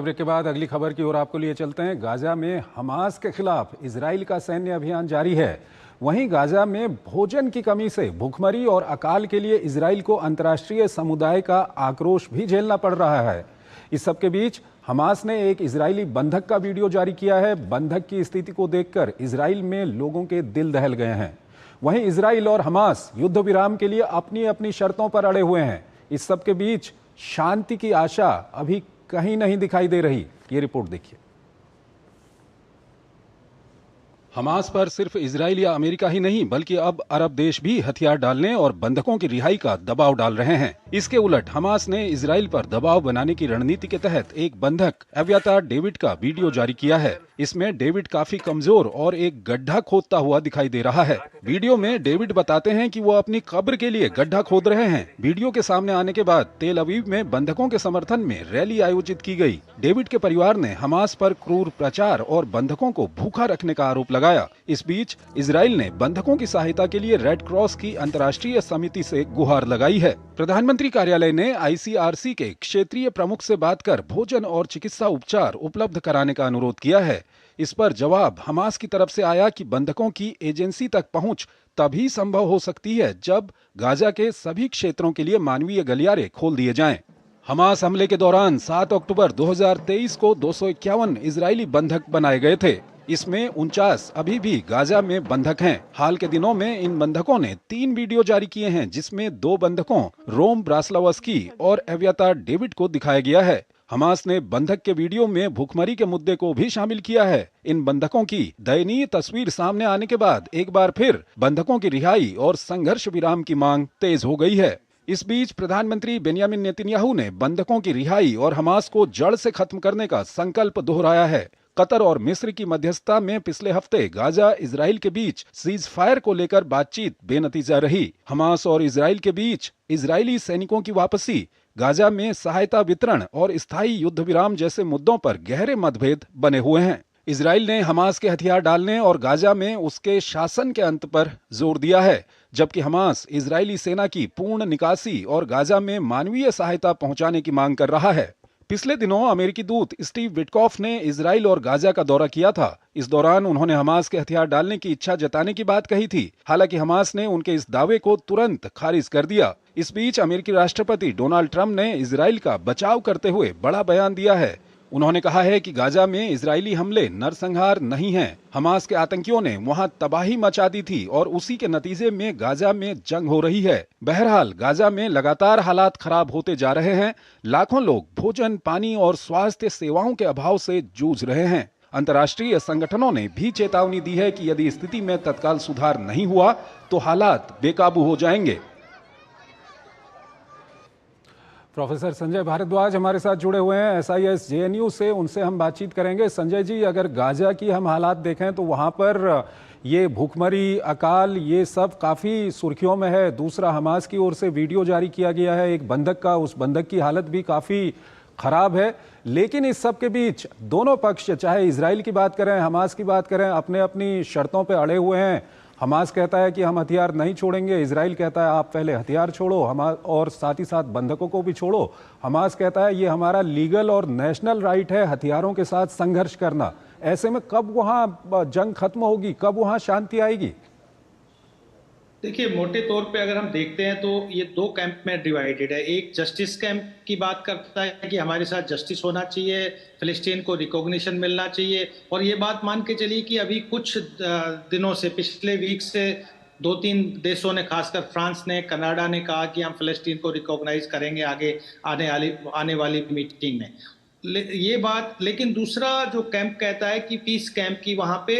Break के बाद अगली खबर की ओर आपको लिए चलते हैं। गाजा में हमास के खिलाफ इजराइल का सैन्य अभियान जारी है। वहीं गाजा में भोजन की कमी से भूखमरी और अकाल के लिए इजराइल को अंतर्राष्ट्रीय समुदाय का आक्रोश भी झेलना पड़ रहा है। इस सबके बीच हमास ने एक इजरायली बंधक का वीडियो जारी किया है। बंधक की स्थिति को देखकर इजराइल में लोगों के दिल दहल गए हैं। वहीं इजराइल और हमास युद्ध विराम के लिए अपनी अपनी शर्तों पर अड़े हुए हैं। इस सबके बीच शांति की आशा अभी कहीं नहीं दिखाई दे रही। ये रिपोर्ट देखिए। हमास पर सिर्फ इजराइल या अमेरिका ही नहीं बल्कि अब अरब देश भी हथियार डालने और बंधकों की रिहाई का दबाव डाल रहे हैं। इसके उलट हमास ने इजराइल पर दबाव बनाने की रणनीति के तहत एक बंधक एव्यातार डेविड का वीडियो जारी किया है। इसमें डेविड काफी कमजोर और एक गड्ढा खोदता हुआ दिखाई दे रहा है। वीडियो में डेविड बताते हैं कि वो अपनी कब्र के लिए गड्ढा खोद रहे हैं। वीडियो के सामने आने के बाद तेल अवीव में बंधकों के समर्थन में रैली आयोजित की गई। डेविड के परिवार ने हमास पर क्रूर प्रचार और बंधकों को भूखा रखने का आरोप लगाया। इस बीच इजराइल ने बंधकों की सहायता के लिए रेड क्रॉस की अंतर्राष्ट्रीय समिति से गुहार लगाई है। प्रधानमंत्री कार्यालय ने ICRC के क्षेत्रीय प्रमुख से बात कर भोजन और चिकित्सा उपचार उपलब्ध कराने का अनुरोध किया है। इस पर जवाब हमास की तरफ से आया कि बंधकों की एजेंसी तक पहुंच तभी संभव हो सकती है जब गाजा के सभी क्षेत्रों के लिए मानवीय गलियारे खोल दिए जाएं। हमास हमले के दौरान 7 अक्टूबर 2023 को 251 इजरायली बंधक बनाए गए थे। इसमें 49 अभी भी गाजा में बंधक हैं। हाल के दिनों में इन बंधकों ने 3 वीडियो जारी किए हैं, जिसमें 2 बंधकों रोम ब्रास्लावस्की और एव्यातार डेविड को दिखाया गया है। हमास ने बंधक के वीडियो में भूखमरी के मुद्दे को भी शामिल किया है। इन बंधकों की दयनीय तस्वीर सामने आने के बाद एक बार फिर बंधकों की रिहाई और संघर्ष विराम की मांग तेज हो गई है। इस बीच प्रधानमंत्री बेंयामिन नेतन्याहू ने बंधकों की रिहाई और हमास को जड़ से खत्म करने का संकल्प दोहराया है। कतर और मिस्र की मध्यस्थता में पिछले हफ्ते गाजा इजराइल के बीच सीज फायर को लेकर बातचीत बेनतीजा रही। हमास और इजराइल के बीच इजरायली सैनिकों की वापसी, गाजा में सहायता वितरण और स्थायी युद्ध विराम जैसे मुद्दों पर गहरे मतभेद बने हुए हैं। इजराइल ने हमास के हथियार डालने और गाजा में उसके शासन के अंत पर जोर दिया है, जबकि हमास इजरायली सेना की पूर्ण निकासी और गाजा में मानवीय सहायता पहुंचाने की मांग कर रहा है। पिछले दिनों अमेरिकी दूत स्टीव विटकॉफ ने इजराइल और गाजा का दौरा किया था। इस दौरान उन्होंने हमास के हथियार डालने की इच्छा जताने की बात कही थी। हालांकि हमास ने उनके इस दावे को तुरंत खारिज कर दिया। इस बीच अमेरिकी राष्ट्रपति डोनाल्ड ट्रंप ने इजराइल का बचाव करते हुए बड़ा बयान दिया है। उन्होंने कहा है कि गाजा में इजरायली हमले नरसंहार नहीं हैं। हमास के आतंकियों ने वहां तबाही मचा दी थी और उसी के नतीजे में गाजा में जंग हो रही है। बहरहाल गाजा में लगातार हालात खराब होते जा रहे हैं। लाखों लोग भोजन, पानी और स्वास्थ्य सेवाओं के अभाव से जूझ रहे हैं। अंतर्राष्ट्रीय संगठनों ने भी चेतावनी दी है कि यदि स्थिति में तत्काल सुधार नहीं हुआ तो हालात बेकाबू हो जाएंगे। प्रोफेसर संजय भारद्वाज हमारे साथ जुड़े हुए हैं SIS JNU से, उनसे हम बातचीत करेंगे। संजय जी, अगर गाजा की हम हालात देखें तो वहां पर ये भूखमरी, अकाल, ये सब काफ़ी सुर्खियों में है। दूसरा, हमास की ओर से वीडियो जारी किया गया है एक बंधक का, उस बंधक की हालत भी काफ़ी खराब है। लेकिन इस सब के बीच दोनों पक्ष, चाहे इजराइल की बात करें, हमास की बात करें, अपने अपनी शर्तों पर अड़े हुए हैं। हमास कहता है कि हम हथियार नहीं छोड़ेंगे, इजराइल कहता है आप पहले हथियार छोड़ो, और साथ ही साथ बंधकों को भी छोड़ो। हमास कहता है ये हमारा लीगल और नेशनल राइट है हथियारों के साथ संघर्ष करना। ऐसे में कब वहां जंग खत्म होगी, कब वहां शांति आएगी? देखिए, मोटे तौर पे अगर हम देखते हैं तो ये 2 कैंप में डिवाइडेड है। एक जस्टिस कैंप की बात करता है कि हमारे साथ जस्टिस होना चाहिए, फिलिस्तीन को रिकॉग्निशन मिलना चाहिए। और ये बात मान के चलिए कि अभी कुछ दिनों से, पिछले वीक से 2-3 देशों ने, खासकर फ्रांस ने, कनाडा ने कहा कि हम फिलिस्तीन को रिकॉग्नाइज करेंगे आगे आने वाली मीटिंग में। ये बात, लेकिन दूसरा जो कैंप कहता है कि पीस कैंप की, वहां पे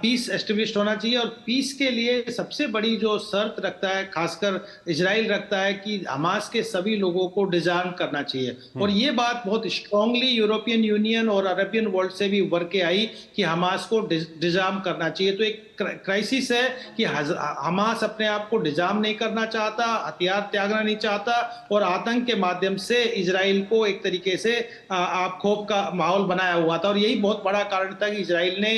पीस एस्टेब्लिश होना चाहिए। और पीस के लिए सबसे बड़ी जो शर्त रखता है, खासकर इजराइल रखता है, कि हमास के सभी लोगों को डिसआर्म करना चाहिए। और ये बात बहुत स्ट्रांगली यूरोपियन यूनियन और अरबियन वर्ल्ड से भी उभर के आई कि हमास को डिसआर्म करना चाहिए। तो एक क्राइसिस है कि हमास अपने आप को डिसआर्म नहीं करना चाहता, हथियार त्यागना नहीं चाहता, और आतंक के माध्यम से इजराइल को एक तरीके से आप खौफ का माहौल बनाया हुआ था। और यही बहुत बड़ा कारण था कि इजराइल ने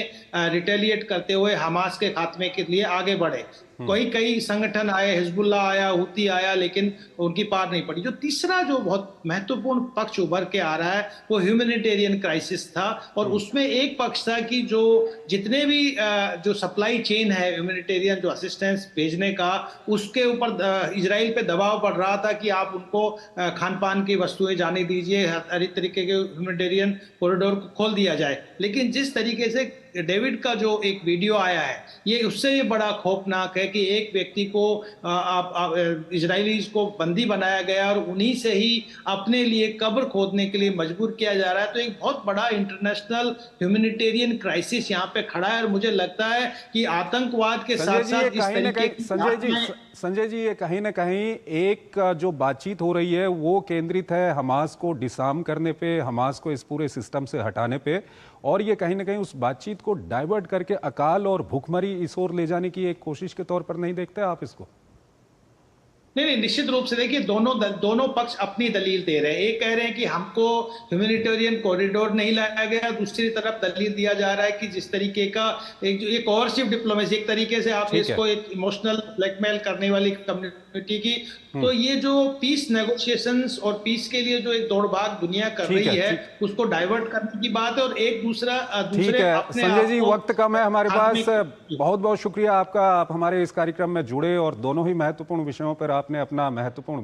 रिटेलिएट करते हुए हमास के खात्मे के लिए आगे बढ़े। कोई कई संगठन आए, हिजबुल्लाह आया, हुती आया, लेकिन उनकी पार नहीं पड़ी। जो तीसरा जो बहुत महत्वपूर्ण पक्ष उभर के आ रहा है वो ह्यूमैनिटेरियन क्राइसिस था, और उसमें एक पक्ष था कि जो जितने भी जो सप्लाई चेन है ह्यूमैनिटेरियन जो असिस्टेंस भेजने का, उसके ऊपर इजराइल पे दबाव पड़ रहा था कि आप उनको खान पान की वस्तुएं जाने दीजिए, हर एक तरीके के ह्यूमैनिटेरियन कॉरिडोर को खोल दिया जाए। लेकिन जिस तरीके से डेविड का जो एक वीडियो आया है, ये उससे ये बड़ा खौफनाक है कि एक व्यक्ति को इजरायलीज को बंदी बनाया गया और उन्हीं से ही अपने लिए कब्र खोदने के लिए मजबूर किया जा रहा है। तो एक बहुत बड़ा इंटरनेशनल ह्यूमैनिटेरियन क्राइसिस यहाँ पे खड़ा है, और मुझे लगता है कि आतंकवाद के साथ साथ इस तरीके की संजय जी, ये कहीं ना कहीं एक जो बातचीत हो रही है वो केंद्रित है हमास को डिसआर्म करने पे, हमास को इस पूरे सिस्टम से हटाने पे, और ये कहीं ना कहीं उस बातचीत को डाइवर्ट करके अकाल और भूखमरी इस ओर ले जाने की एक कोशिश के तौर पर नहीं देखते आप इसको? नहीं, निश्चित रूप से देखिए, दोनों पक्ष अपनी दलील दे रहे हैं। एक कह रहे हैं कि हमको ह्यूमैनिटेरियन कॉरिडोर नहीं लाया गया, दूसरी तरफ दलील दिया जा रहा है कि जिस तरीके का एक जो एक ओवरशिप डिप्लोमेसी, एक तरीके से आप इसको एक इमोशनल ब्लैकमेल करने वाली कम्युनिटी की, तो ये जो पीस नेगोशिएशंस और पीस के लिए जो एक दौड़ भाग दुनिया कर रही है उसको डाइवर्ट करने की बात है। और एक दूसरे संजय जी, वक्त कम है हमारे पास, बहुत बहुत शुक्रिया आपका, आप हमारे इस कार्यक्रम में जुड़े और दोनों ही महत्वपूर्ण विषयों पर आपने अपना महत्वपूर्ण